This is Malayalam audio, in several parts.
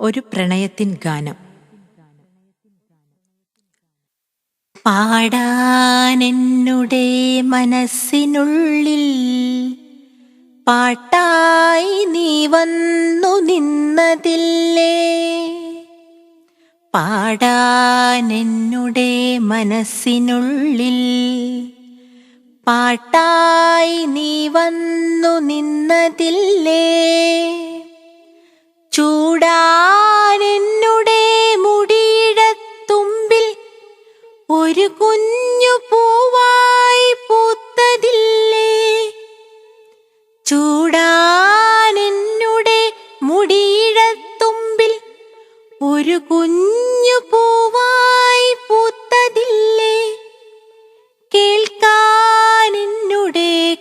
ഒരു പ്രണയത്തിൻ ഗാനം. പാടാനെന്നുടെ മനസ്സിനുള്ളിൽ പാട്ടായി നീ വന്നു നിന്നതില്ലേ? പാടാനെന്നുടെ മനസ്സിനുള്ളിൽ പാട്ടായി നീ വന്നു നിന്നതില്ലേ? ചൂടാനെന്നുടെ മുടിയിടത്തുമ്പിൽ ഒരു കുഞ്ഞു പൂവായി പൂത്തതില്ലേ? ചൂടാനെന്നുടെ മുടിയിടത്തുമ്പിൽ ഒരു കുഞ്ഞു പൂവായി പൂത്തതില്ലേ? കേൾക്കാനെന്നുടെ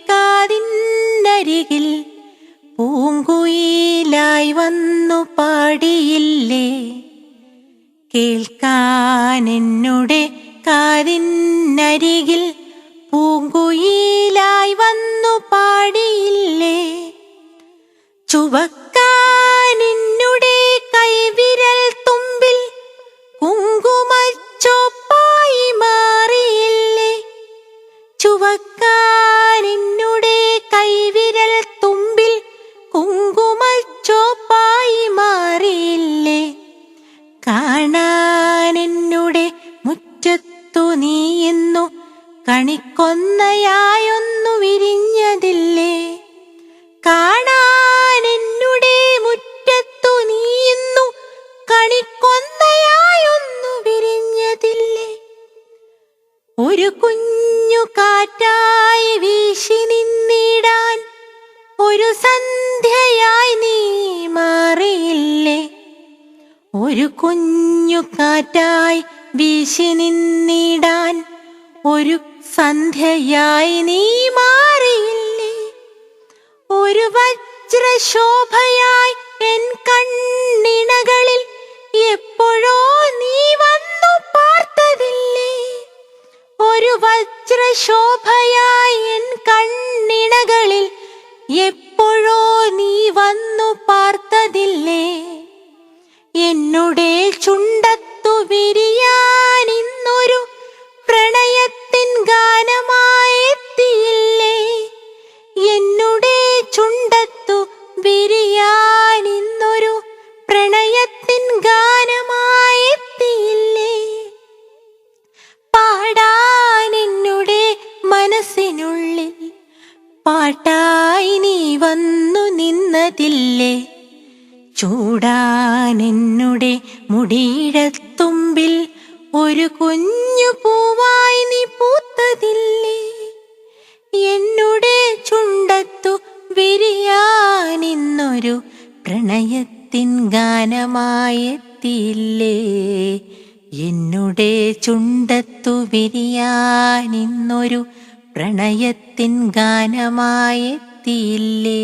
കാതിനരികിൽ പൂങ്കുയിലായി വന്നു പാടിയില്ലേ? കേൾക്കാനെന്നുടെ കാതിനരികിൽ പൂങ്കുയിലായി വന്നു പാടിയില്ലേ? ചുവക്കാനെന്നുടെ കൈവിരൽ തുമ്പിൽ കുങ്കുമച്ചോപ്പായി മാറിയില്ലേ? ചുവക്കാനെന്നുടെ കൈവിരൽ തുമ്പിൽ കുങ്കുമച്ചോപ്പായി മാറിയില്ലേ? കാണാനെന്നുടെ മുറ്റത്തു നീ എന്നു കണിക്കൊന്നയായൊന്നു വിരിഞ്ഞതില്ലേ? കാണാനെന്നുടെ മുറ്റത്തു നീ എന്നു കണിക്കൊന്നയായൊന്നു വിരിഞ്ഞതില്ലേ? ഒരു കുഞ്ഞു കാറ്റായി വീശി നിന്നിടാൻ ഒരു സന്ധ്യയായി നീ മാറിയില്ലേ? ഒരു കുഞ്ഞു കാറ്റായി വീശി നിന്നിടാൻ ഒരു സന്ധ്യയായി നീ മാറിയില്ലേ? ഒരു വജ്രശോഭയായി എൻ കണ്ണിണകളിൽ എപ്പോഴോ നീ വന്നു പാർത്തതില്ലേ? ഒരു വജ്രശോഭയായി എൻ കണ്ണിണകളിൽ എപ്പോഴോ നീ വന്നു പാർത്തതില്ലേ? എന്നുടെ ചുണ്ടത്തു വിരിയാൻ ഇന്നൊരു പ്രണയത്തിൻ ഗാനമായി എത്തിയില്ലേ? എന്നുടെ ചുണ്ടത്തു വിരിയാൻ ഇന്നൊരു പ്രണയത്തിൻ ഗാനമായി എത്തിയില്ലേ? പാടാനെന്നുടെ മനസ്സിനുള്ളിൽ പാട്ടായി നീ വന്നു നിന്നതില്ലേ? ചൂടാനെന്നുടെ മുടിയിടത്തുമ്പിൽ ഒരു കുഞ്ഞു പൂവായി നീ പൂത്തതില്ലേ? എന്നുടെ ചുണ്ടത്തു വിരിയാനിന്നൊരു പ്രണയത്തിൻ ഗാനമായി എത്തിയില്ലേ? എന്നുടെ ചുണ്ടത്തു വിരിയാനിന്നൊരു പ്രണയത്തിൻ ഗാനമായി എത്തിയില്ലേ?